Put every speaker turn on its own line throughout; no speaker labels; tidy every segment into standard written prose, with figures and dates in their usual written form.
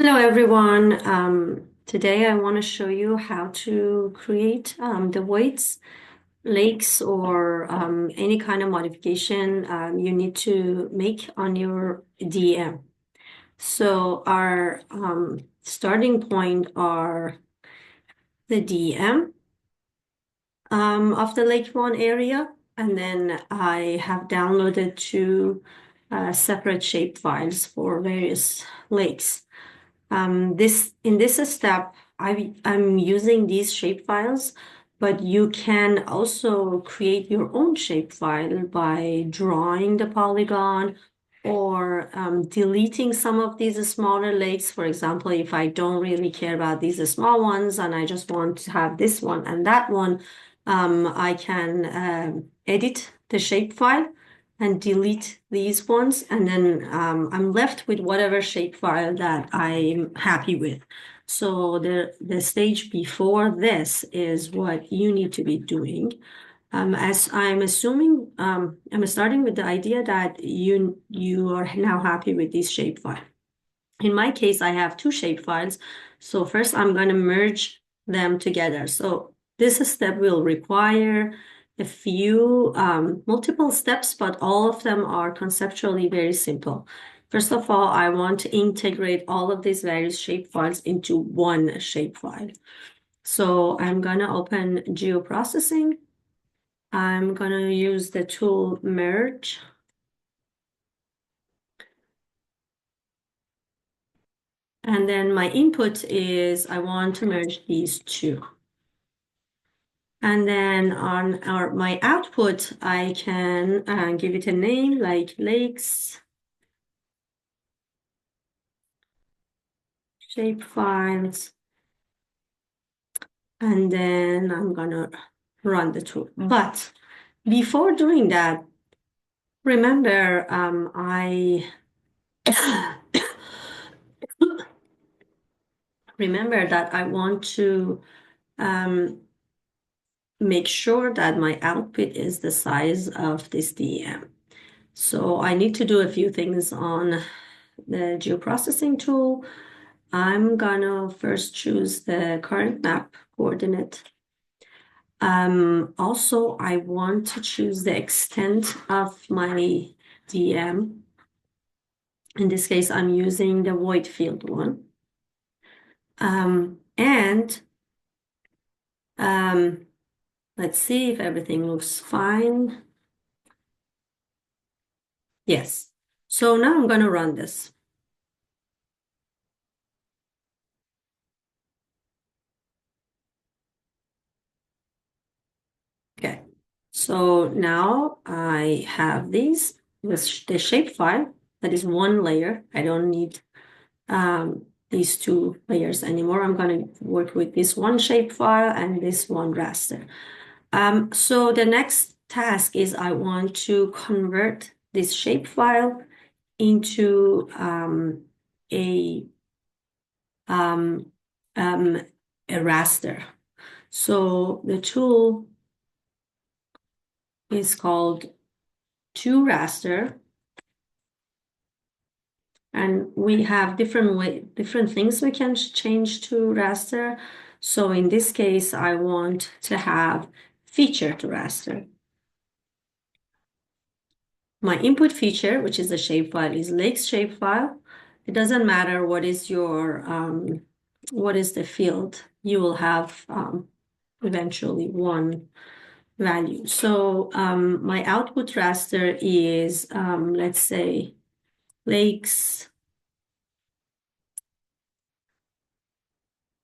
Hello everyone. Today I want to show you how to create the weights, lakes, or any kind of modification you need to make on your DM. So our starting point are the DM of the Lake One area, and then I have downloaded two separate shape files for various lakes. In this step, I'm using these shapefiles, but you can also create your own shapefile by drawing the polygon or deleting some of these smaller lakes. For example, if I don't really care about these small ones and I just want to have this one and that one, I can edit the shapefile and delete these ones, and then I'm left with whatever shapefile that I'm happy with. So the stage before this is what you need to be doing. As I'm assuming, I'm starting with the idea that you are now happy with this shapefile. In my case, I have two shapefiles. So first I'm going to merge them together. So this step will require a few multiple steps, but all of them are conceptually very simple. First of all, I want to integrate all of these various shapefiles into one shapefile. So I'm going to open geoprocessing. I'm going to use the tool merge. And then my input is I want to merge these two. And then on my output, I can give it a name like lakes, shapefiles, and then I'm gonna run the tool. But before doing that, remember I remember that I want to make sure that my output is the size of this DM. So I need to do a few things on the geoprocessing tool. I'm gonna first choose the current map coordinate. Also, I want to choose the extent of my DM. In this case, I'm using the void field one. And let's see if everything looks fine. Yes. So now I'm gonna run this. Okay. So now I have the shapefile that is one layer. I don't need these two layers anymore. I'm going to work with this one shapefile and this one raster. So the next task is I want to convert this shapefile into a raster. So the tool is called to raster, and we have different things we can change to raster. So in this case, I want to have feature to raster. My input feature, which is the shapefile, is lakes shapefile. It doesn't matter what is your what is the field. You will have eventually one value. So my output raster is let's say lakes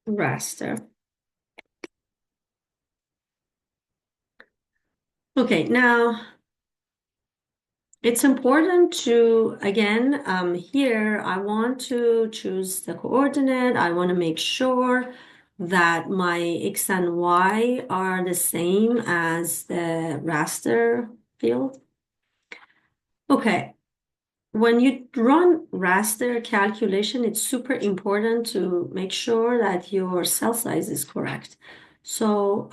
raster. Okay, now it's important to, again, here I want to choose the coordinate. I want to make sure that my X and Y are the same as the raster field. Okay, when you run raster calculation, it's super important to make sure that your cell size is correct. So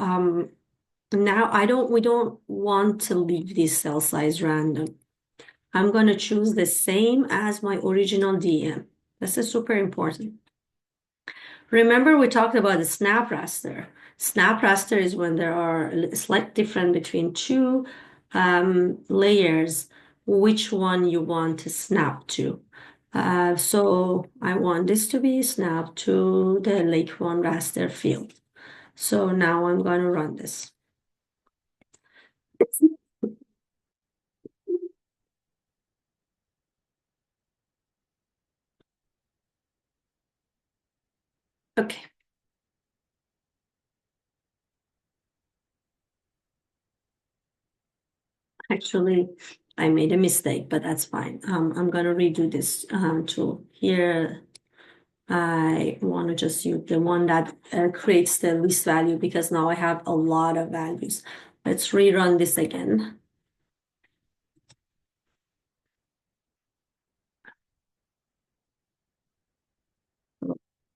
now we don't want to leave this cell size random. I'm going to choose the same as my original DM. This is super important. Remember we talked about the snap raster. Snap raster is when there are a slight difference between two layers, which one you want to snap to. So I want this to be snapped to the Lake 1 raster field. So now I'm going to run this. Okay. Actually, I made a mistake, but that's fine. I'm going to redo this tool here. I want to just use the one that creates the least value because now I have a lot of values. Let's rerun this again.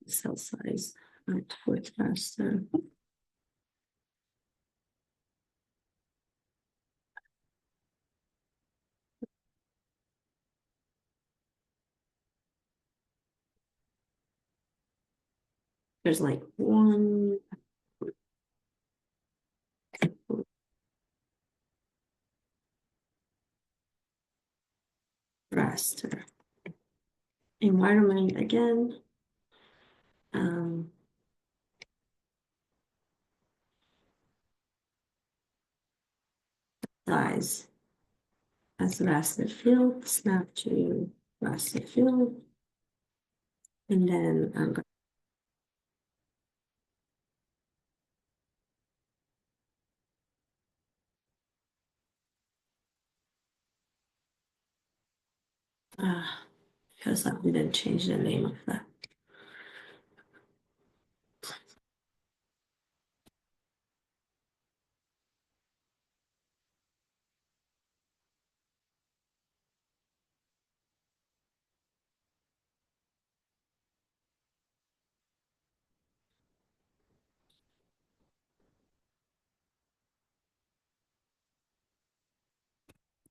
Cell size at fourth raster. There's like one raster. Environment again. Size as raster field, snap to raster field. And then I'm going because I didn't change the name of that.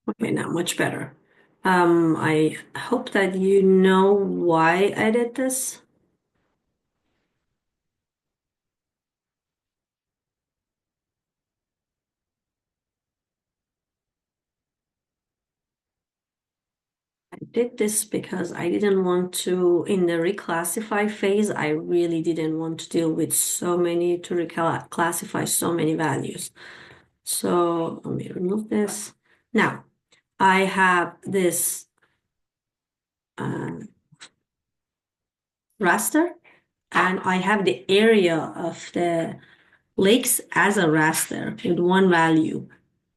Okay, now much better. I hope that you know why I did this. I did this because I didn't want to, in the reclassify phase, I really didn't want to deal with so many, to reclassify so many values. So let me remove this. Now, I have this raster, and I have the area of the lakes as a raster with one value.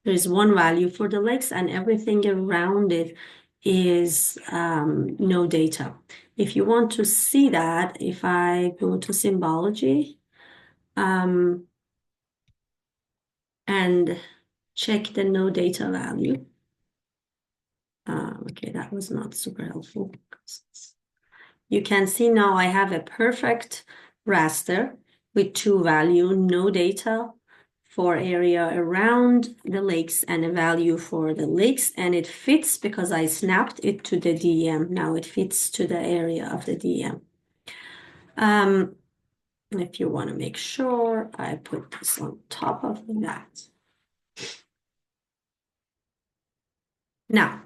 There is one value for the lakes, and everything around it is no data. If you want to see that, if I go to symbology and check the no data value. Okay, that was not super helpful. You can see now I have a perfect raster with two value, no data for area around the lakes and a value for the lakes, and it fits because I snapped it to the DEM. Now it fits to the area of the DEM. If you want to make sure, I put this on top of that. Now,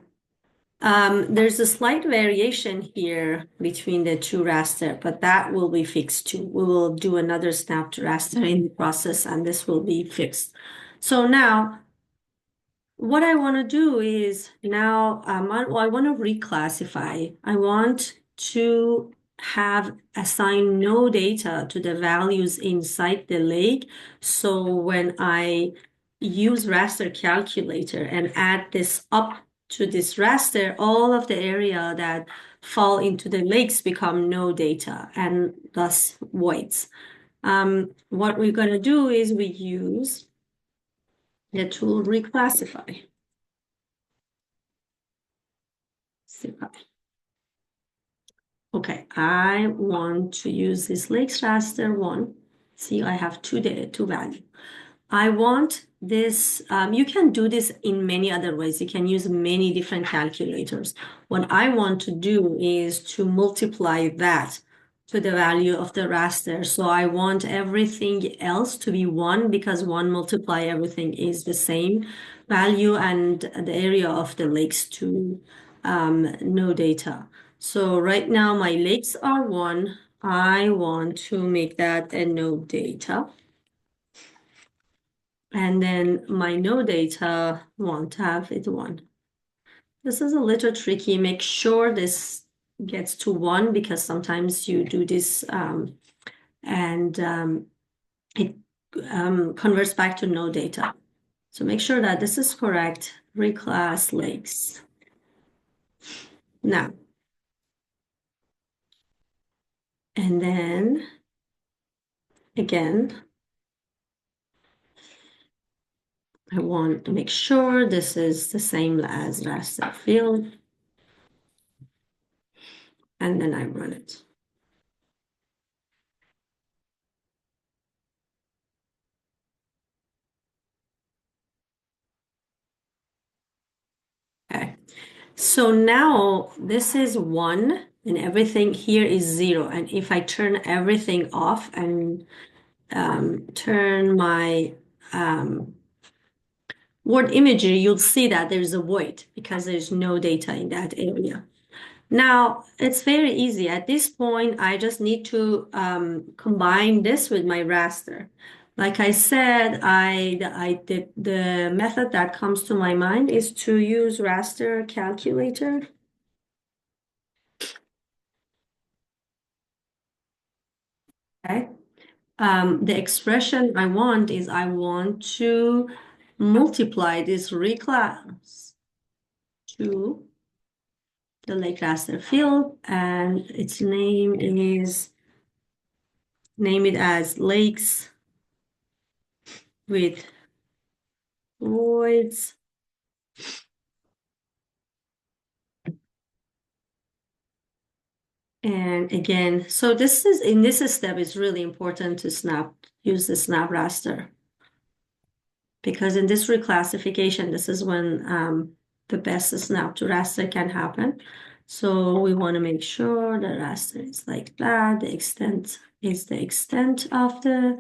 there's a slight variation here between the two raster, but that will be fixed too. We will do another snap to raster in the process, and this will be fixed. So now, what I want to do is now I want to reclassify. I want to have assigned no data to the values inside the lake. So when I use raster calculator and add this up to this raster, all of the area that fall into the lakes become no data and thus voids. What we're going to do is we use the tool reclassify. Okay, I want to use this lakes raster one. See, I have two value. I want this, you can do this in many other ways. You can use many different calculators. What I want to do is to multiply that to the value of the raster. So I want everything else to be 1 because 1 multiply everything is the same value, and the area of the lakes to no data. So right now my lakes are 1. I want to make that a no data. And then my no data won't have it 1. This is a little tricky. Make sure this gets to 1 because sometimes you do this and it converts back to no data. So make sure that this is correct. Reclass lakes. Now, and then again, I want to make sure this is the same as raster field. And then I run it. Okay. So now this is 1 and everything here is 0. And if I turn everything off and turn my word imagery, you'll see that there's a void because there's no data in that area. Now, it's very easy. At this point, I just need to combine this with my raster. Like I said, the method that comes to my mind is to use raster calculator. Okay. The expression I want is I want to multiply this reclass to the lake raster field, and its name is, name it as lakes with voids. And again, so this is, in this step, it's really important to use the snap raster. Because in this reclassification, this is when the best snap to raster can happen. So we want to make sure the raster is like that. The extent is the extent of the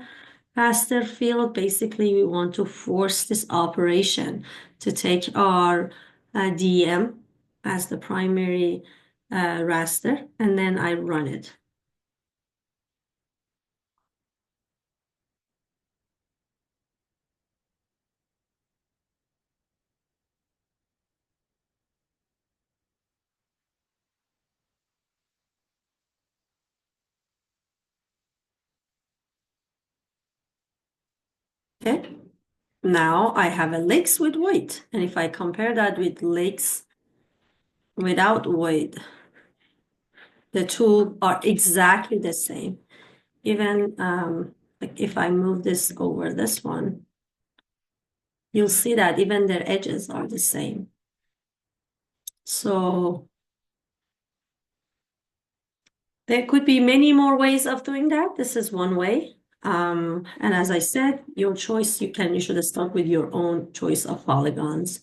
raster field. Basically, we want to force this operation to take our DM as the primary raster, and then I run it. Okay. Now I have a lakes with void. And if I compare that with lakes without void, the two are exactly the same. Even like if I move this over this one, you'll see that even their edges are the same. So there could be many more ways of doing that. This is one way. And as I said, your choice, you should start with your own choice of polygons.